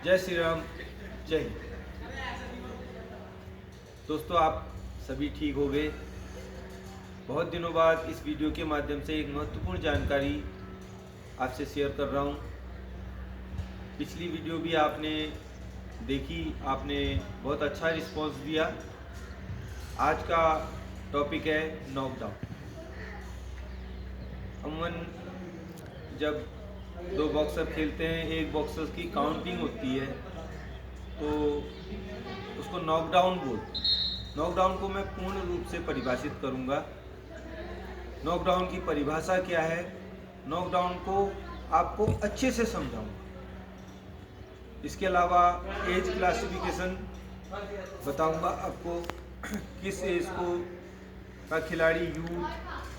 जय श्री राम, जय हिंद। दोस्तों, आप सभी ठीक हो गए। बहुत दिनों बाद इस वीडियो के माध्यम से एक महत्वपूर्ण जानकारी आपसे शेयर कर रहा हूँ। पिछली वीडियो भी आपने देखी, आपने बहुत अच्छा रिस्पॉन्स दिया। आज का टॉपिक है नॉकडाउन। अमूमन जब दो बॉक्सर खेलते हैं, एक बॉक्सर की काउंटिंग होती है तो उसको नॉकडाउन बोलते हैं। नॉकडाउन को मैं पूर्ण रूप से परिभाषित करूंगा। नॉकडाउन की परिभाषा क्या है, नॉकडाउन को आपको अच्छे से समझाऊंगा। इसके अलावा एज क्लासिफिकेशन बताऊंगा आपको, किस एज को का खिलाड़ी यूथ,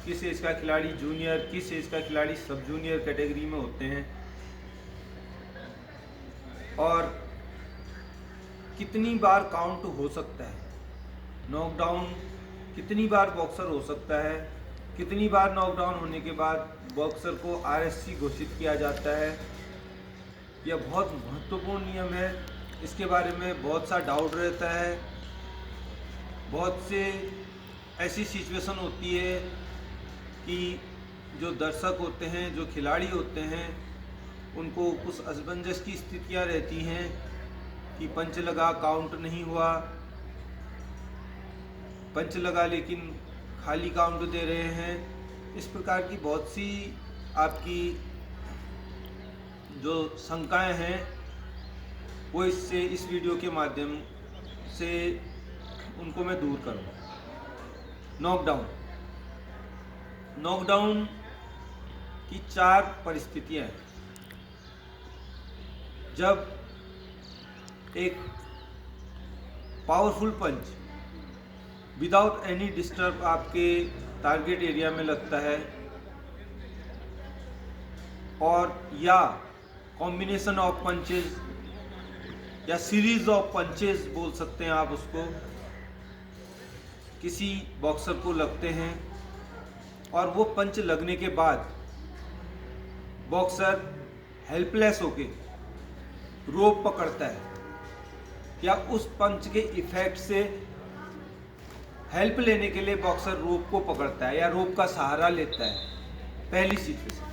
किस एज का खिलाड़ी जूनियर, किस एज का खिलाड़ी सब जूनियर कैटेगरी में होते हैं, और कितनी बार काउंट हो सकता है, नॉकडाउन कितनी बार बॉक्सर हो सकता है, कितनी बार नॉकडाउन होने के बाद बॉक्सर को आरएससी घोषित किया जाता है। यह बहुत महत्वपूर्ण नियम है। इसके बारे में बहुत सा डाउट रहता है। बहुत से ऐसी सिचुएशन होती है कि जो दर्शक होते हैं, जो खिलाड़ी होते हैं, उनको कुछ असमंजस की स्थितियां रहती हैं कि पंच लगा, काउंट नहीं हुआ, पंच लगा लेकिन खाली काउंट दे रहे हैं। इस प्रकार की बहुत सी आपकी जो शंकाएं हैं वो इस वीडियो के माध्यम से उनको मैं दूर करूँगा। नॉकडाउन की 4 परिस्थितियां हैं। जब एक पावरफुल पंच विदाउट एनी डिस्टर्ब आपके टारगेट एरिया में लगता है, और या कॉम्बिनेशन ऑफ पंचेस या सीरीज ऑफ पंचेस बोल सकते हैं आप उसको, किसी बॉक्सर को लगते हैं और वो पंच लगने के बाद बॉक्सर हेल्पलेस होके रोप पकड़ता है या उस पंच के इफेक्ट से हेल्प लेने के लिए बॉक्सर रोप को पकड़ता है या रोप का सहारा लेता है। पहली सिचुएशन।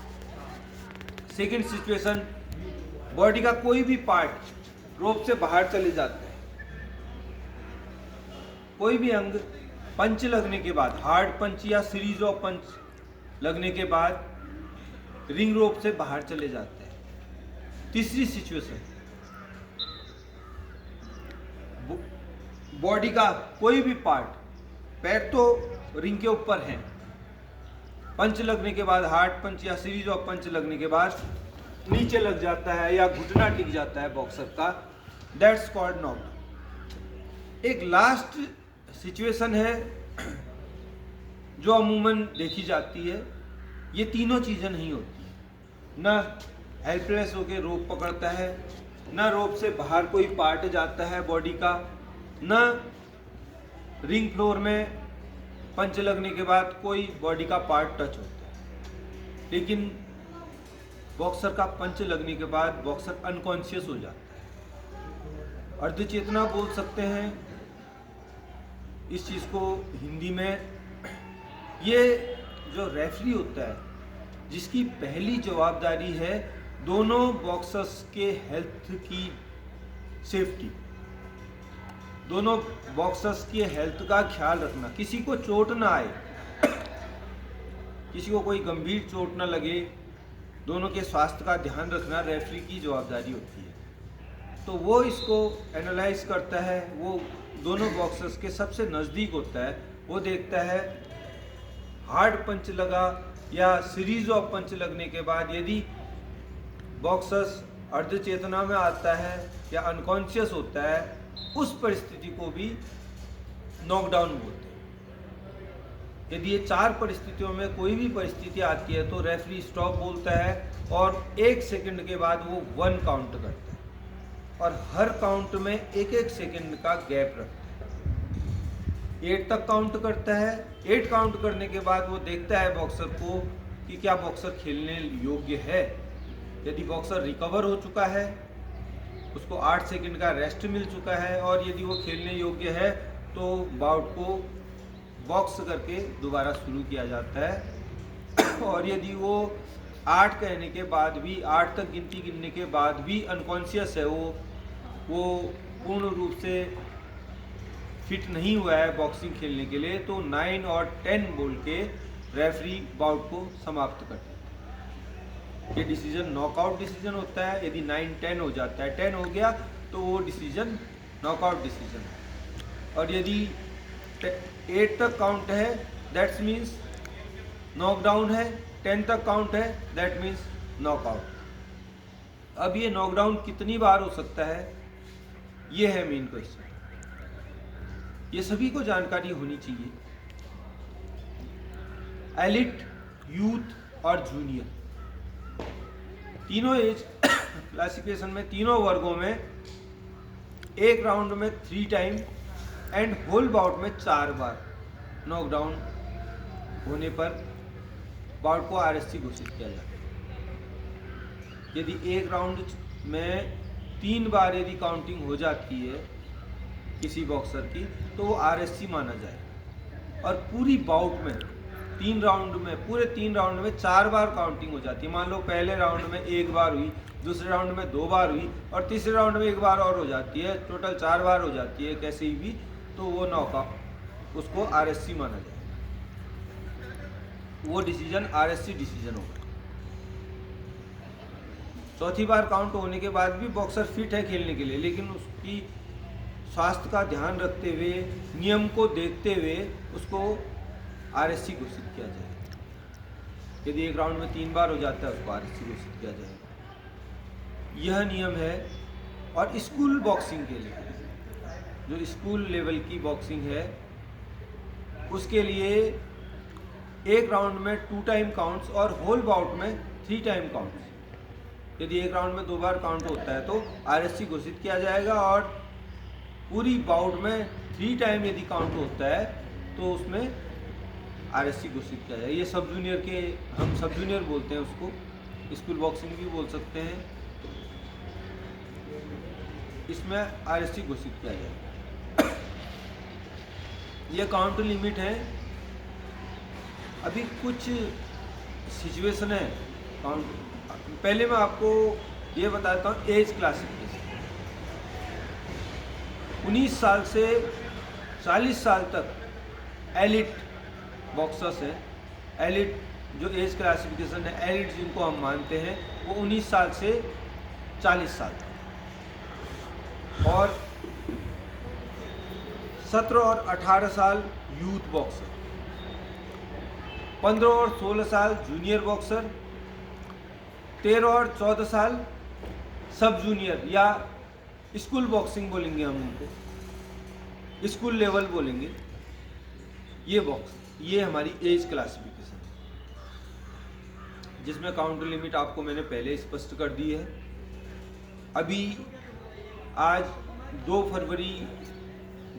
सेकंड सिचुएशन, बॉडी का कोई भी पार्ट रोप से बाहर चले जाता है। कोई भी अंग पंच लगने के बाद, हार्ड पंच या सीरीज ऑफ पंच लगने के बाद रिंग रोप से बाहर चले जाते हैं। तीसरी सिचुएशन, बॉडी का कोई भी पार्ट, पैर तो रिंग के ऊपर है, पंच लगने के बाद, हार्ड पंच या सीरीज ऑफ पंच लगने के बाद नीचे लग जाता है या घुटना टिक जाता है बॉक्सर का, दैट्स कॉल्ड नॉकडाउन। एक लास्ट सिचुएशन है जो अमूमन देखी जाती है। ये तीनों चीजें नहीं होती, ना हेल्पलेस होके रोप पकड़ता है, ना रोप से बाहर कोई पार्ट जाता है बॉडी का, ना रिंग फ्लोर में पंच लगने के बाद कोई बॉडी का पार्ट टच होता है। लेकिन बॉक्सर का पंच लगने के बाद बॉक्सर अनकॉन्शियस हो जाता है, अर्धचेतना बोल सकते हैं इस चीज को हिंदी में। ये जो रेफरी होता है, जिसकी पहली जवाबदारी है दोनों बॉक्सर्स के हेल्थ की सेफ्टी, दोनों बॉक्सर्स की हेल्थ का ख्याल रखना, किसी को चोट ना आए, किसी को कोई गंभीर चोट ना लगे, दोनों के स्वास्थ्य का ध्यान रखना रेफरी की जवाबदारी होती है। तो वो इसको एनालाइज करता है, वो दोनों बॉक्सर्स के सबसे नज़दीक होता है। वो देखता है हार्ड पंच लगा या सीरीज ऑफ पंच लगने के बाद यदि बॉक्सर्स अर्धचेतना में आता है या अनकॉन्शियस होता है, उस परिस्थिति को भी नॉकडाउन बोलते हैं। यदि ये 4 परिस्थितियों में कोई भी परिस्थिति आती है तो रेफरी स्टॉप बोलता है और 1 सेकंड के बाद वो 1 काउंट करता है, और हर काउंट में 1-1 सेकंड का गैप रखता है। 8 तक काउंट करता है। 8 काउंट करने के बाद वो देखता है बॉक्सर को कि क्या बॉक्सर खेलने योग्य है। यदि बॉक्सर रिकवर हो चुका है उसको 8 सेकंड का रेस्ट मिल चुका है और यदि वो खेलने योग्य है तो बाउट को बॉक्स करके दोबारा शुरू किया जाता है। और यदि वो 8 कहने के बाद भी, 8 तक गिनती गिनने के बाद भी अनकॉन्शियस है, वो पूर्ण रूप से फिट नहीं हुआ है बॉक्सिंग खेलने के लिए, तो 9 और 10 बोल के रेफरी बाउट को समाप्त करते हैं। ये डिसीजन नॉकआउट डिसीजन होता है। यदि 9-10 हो जाता है, 10 हो गया तो वो डिसीजन नॉकआउट डिसीजन है। और यदि 8 तक काउंट है दैट्स मीन्स नॉकडाउन है, 10 तक काउंट है दैट मीन्स नॉकआउट। अब ये नॉकडाउन कितनी बार हो सकता है, ये है मेन क्वेश्चन। ये सभी को जानकारी होनी चाहिए। एलिट, यूथ और जूनियर तीनों एज क्लासिफिकेशन में, तीनों वर्गों में एक राउंड में 3 टाइम एंड होल बाउट में 4 बार नॉकडाउन होने पर बाउट को आरएससी घोषित किया जाता है। यदि एक राउंड में 3 बार यदि काउंटिंग हो जाती है किसी बॉक्सर की तो वो आरएससी माना जाए। और पूरी बाउट में 3 राउंड में, पूरे 3 राउंड में 4 बार काउंटिंग हो जाती है। मान लो पहले राउंड में 1 बार हुई, दूसरे राउंड में 2 बार हुई और तीसरे राउंड में 1 बार और हो जाती है, टोटल 4 बार हो जाती है कैसे ही भी, तो वो नॉकआउट, उसको आरएससी माना जाए। वो डिसीजन आरएससी डिसीजन होगा। चौथी बार काउंट होने के बाद भी बॉक्सर फिट है खेलने के लिए, लेकिन उसकी स्वास्थ्य का ध्यान रखते हुए, नियम को देखते हुए उसको आरएससी घोषित किया जाएगा। यदि एक राउंड में 3 बार हो जाता है उसको आरएससी घोषित किया जाएगा। यह नियम है। और स्कूल बॉक्सिंग के लिए, जो स्कूल लेवल की बॉक्सिंग है, उसके लिए एक राउंड में 2 टाइम काउंट्स और होल बाउट में 3 टाइम काउंट्स। यदि एक राउंड में 2 बार काउंट होता है तो आरएससी घोषित किया जाएगा। और पूरी बाउट में 3 टाइम यदि काउंट होता है तो उसमें आरएससी घोषित किया जाएगा। ये सब जूनियर के, हम सब जूनियर बोलते हैं उसको, स्कूल बॉक्सिंग भी बोल सकते हैं। इसमें आरएससी घोषित किया जाएगा। ये काउंट लिमिट है। अभी कुछ सिचुएशन है काउंट, पहले मैं आपको ये बताता हूँ एज क्लासिफिकेशन। 19 साल से 40 साल तक एलिट बॉक्सर्स है। एलिट जो एज क्लासिफिकेशन है, एलिट जिनको हम मानते हैं, वो 19 साल से 40 साल तक। और 17 और 18 साल यूथ बॉक्सर, 15 और 16 साल जूनियर बॉक्सर, 13 और 14 साल सब जूनियर या स्कूल बॉक्सिंग बोलेंगे हम उनको, स्कूल लेवल बोलेंगे। ये बॉक्स, ये हमारी एज क्लासिफिकेशन है, जिसमें काउंट लिमिट आपको मैंने पहले स्पष्ट कर दी है। अभी आज 2 फरवरी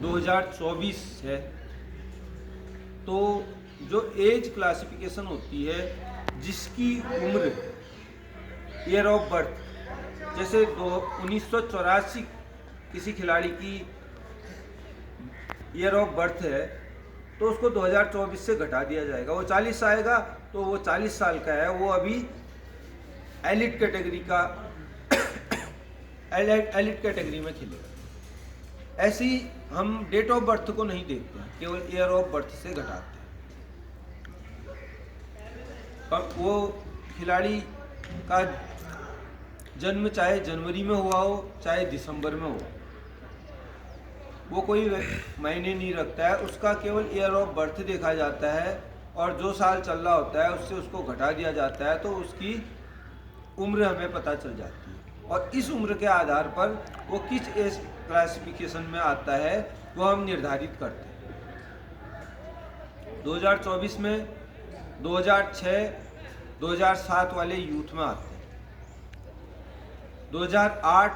2024 है, तो जो एज क्लासिफिकेशन होती है, जिसकी उम्र, ईयर ऑफ बर्थ, जैसे 1984 किसी खिलाड़ी की ईयर ऑफ बर्थ है तो उसको 2024 से घटा दिया जाएगा। वो 40 आएगा तो वो 40 साल का है, वो अभी एलिट कैटेगरी का एलिट कैटेगरी में खेलेगा। ऐसे ही हम डेट ऑफ बर्थ को नहीं देखते हैं, केवल ईयर ऑफ बर्थ से घटाते हैं। और वो खिलाड़ी का जन्म चाहे जनवरी में हुआ हो चाहे दिसंबर में हो, वो कोई मायने नहीं रखता है, उसका केवल ईयर ऑफ बर्थ देखा जाता है और जो साल चल रहा होता है उससे उसको घटा दिया जाता है, तो उसकी उम्र हमें पता चल जाती है। और इस उम्र के आधार पर वो किस एज क्लासिफिकेशन में आता है वो हम निर्धारित करते हैं। 2024 में 2006, 2007 वाले यूथ में आते हैं। 2008,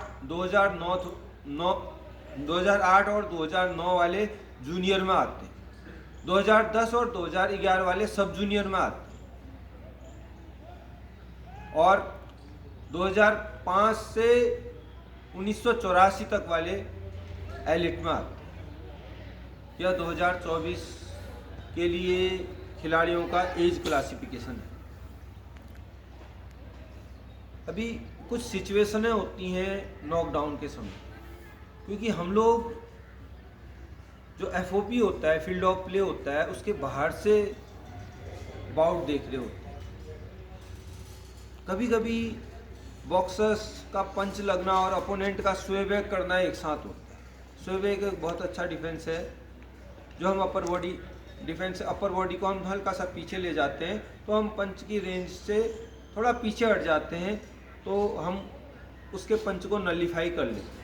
2008 और 2009 वाले जूनियर में आते हैं। 2010 और 2011 वाले सब जूनियर में आते हैं। और 2005 से 1984 तक वाले एलिट में आते हैं। यह 2024 के लिए खिलाड़ियों का एज क्लासिफिकेशन है। अभी कुछ सिचुएशनें होती हैं नॉकडाउन के समय, क्योंकि हम लोग जो एफओपी होता है, फील्ड ऑफ प्ले होता है, उसके बाहर से बाउट देख रहे होते हैं। कभी कभी बॉक्सर्स का पंच लगना और अपोनेंट का स्वे बैक करना एक साथ होता है। स्वे बैक एक बहुत अच्छा डिफेंस है, जो हम upper body defence, upper body को हम हल्का सा पीछे ले जाते हैं, तो हम पंच की रेंज से थोड़ा पीछे हट जाते हैं, तो हम उसके पंच को नलीफाई कर लेते हैं।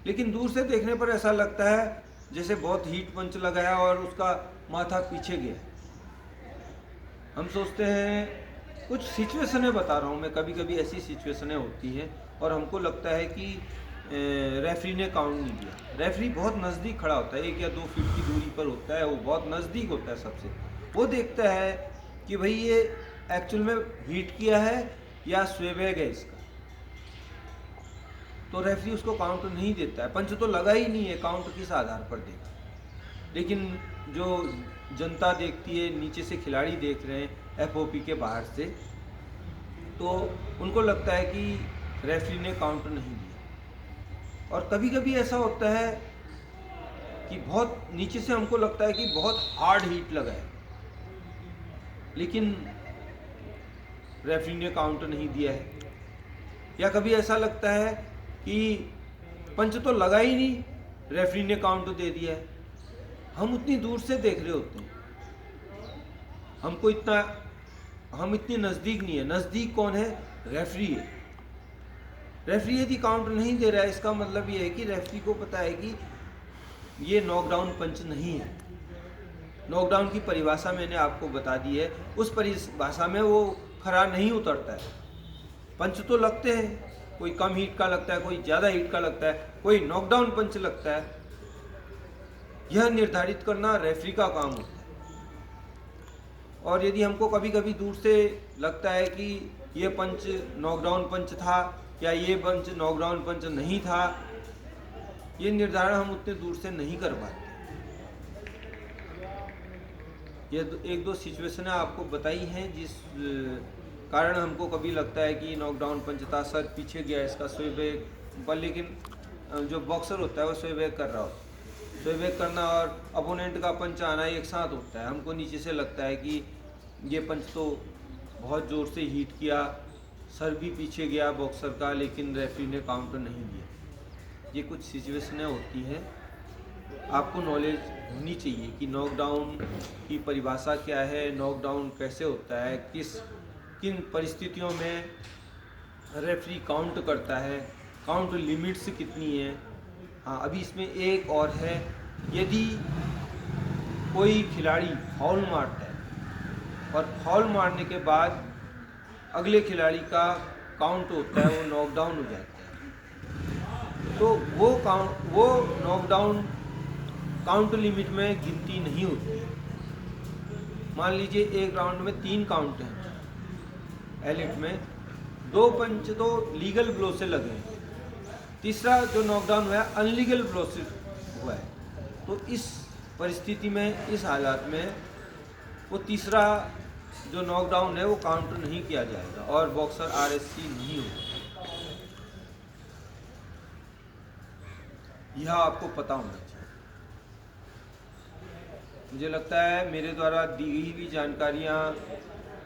लेकिन दूर से देखने पर ऐसा लगता है जैसे बहुत हीट पंच लगाया और उसका माथा पीछे गया। हम सोचते हैं, कुछ सिचुएशनें बता रहा हूँ मैं, कभी कभी ऐसी सिचुएशनें होती हैं और हमको लगता है कि रेफरी ने काउंट नहीं दिया। रेफरी बहुत नज़दीक खड़ा होता है, 1 या 2 फीट की दूरी पर होता है, वो बहुत नज़दीक होता है सबसे। वो देखता है कि भाई ये एक्चुअल में हीट किया है या स्वेबैग है इसका, तो रेफरी उसको काउंट नहीं देता है। पंच तो लगा ही नहीं है, काउंट किस आधार पर देगा। लेकिन जो जनता देखती है, नीचे से खिलाड़ी देख रहे हैं एफओपी के बाहर से, तो उनको लगता है कि रेफरी ने काउंट नहीं दिया। और कभी कभी ऐसा होता है कि बहुत नीचे से हमको लगता है कि बहुत हार्ड हीट लगा है, लेकिन रेफरी ने काउंट नहीं दिया है। या कभी ऐसा लगता है कि पंच तो लगा ही नहीं, रेफरी ने काउंट दे दिया है। हम उतनी दूर से देख रहे होते हैं, हम इतनी नज़दीक नहीं है। नज़दीक कौन है? रेफरी है। रेफरी यदि काउंट नहीं दे रहा है, इसका मतलब ये है कि रेफरी को पता है कि ये नॉकडाउन पंच नहीं है। नॉकडाउन की परिभाषा मैंने आपको बता दी है, उस परिभाषा में वो खरा नहीं उतरता है। पंच तो लगते हैं, कोई कम हीट का लगता है, कोई ज़्यादा हीट का लगता है, कोई नॉकडाउन पंच लगता है। यह निर्धारित करना रेफरी का काम होता है। और यदि हमको कभी कभी दूर से लगता है कि ये पंच नॉकडाउन पंच था या ये पंच नॉकडाउन पंच नहीं था, ये निर्धारण हम उतने दूर से नहीं कर पाते। ये 1-2 सिचुएशनें आपको बताई हैं जिस कारण हमको कभी लगता है कि नॉकडाउन पंच था, सर पीछे गया इसका स्वे बैक पर, लेकिन जो बॉक्सर होता है वो स्वे बैक कर रहा होता है। स्वे बैक करना और अपोनेंट का पंच आना एक साथ होता है। हमको नीचे से लगता है कि ये पंच तो बहुत ज़ोर से हीट किया, सर भी पीछे गया बॉक्सर का, लेकिन रेफरी ने काउंट नहीं दिया। ये कुछ सिचुएशनें होती हैं। आपको नॉलेज होनी चाहिए कि नॉकडाउन की परिभाषा क्या है, नॉकडाउन कैसे होता है, किन परिस्थितियों में रेफरी काउंट करता है, काउंट लिमिट्स कितनी है। हाँ, अभी इसमें एक और है, यदि कोई खिलाड़ी फाउल मारता है और फाउल मारने के बाद अगले खिलाड़ी का काउंट होता है, वो नॉकडाउन हो जाता है, तो वो नॉकडाउन काउंट लिमिट में गिनती नहीं होती। मान लीजिए एक राउंड में 3 काउंट हैं एलिट में, 2 पंच तो लीगल ब्लो से लगे हैं, तीसरा जो नॉकडाउन हुआ है अनलीगल ब्लो से हुआ है। तो इस परिस्थिति में, इस हालात में वो तीसरा जो नॉकडाउन है वो काउंट नहीं किया जाएगा और बॉक्सर आरएससी नहीं होगा। यह आपको पता होना चाहिए। मुझे लगता है मेरे द्वारा दी गई हुई जानकारियाँ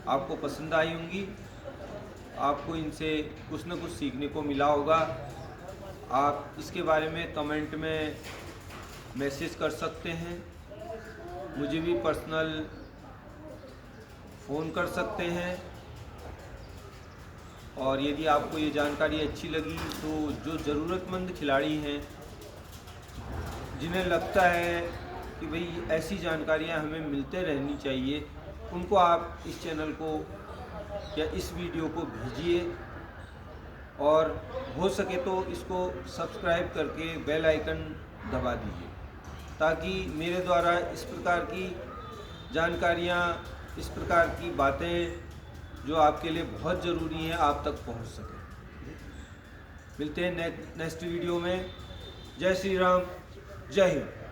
आपको पसंद आई होंगी, आपको इनसे कुछ न कुछ सीखने को मिला होगा। आप इसके बारे में कमेंट में मैसेज कर सकते हैं, मुझे भी पर्सनल फ़ोन कर सकते हैं। और यदि आपको ये जानकारी अच्छी लगी तो जो ज़रूरतमंद खिलाड़ी हैं, जिन्हें लगता है कि भाई ऐसी जानकारियां हमें मिलते रहनी चाहिए, उनको आप इस चैनल को या इस वीडियो को भेजिए और हो सके तो इसको सब्सक्राइब करके बेल आइकन दबा दीजिए, ताकि मेरे द्वारा इस प्रकार की जानकारियाँ, इस प्रकार की बातें जो आपके लिए बहुत ज़रूरी हैं, आप तक पहुंच सकें। मिलते हैं नेक्स्ट वीडियो में। जय श्री राम, जय हिंद।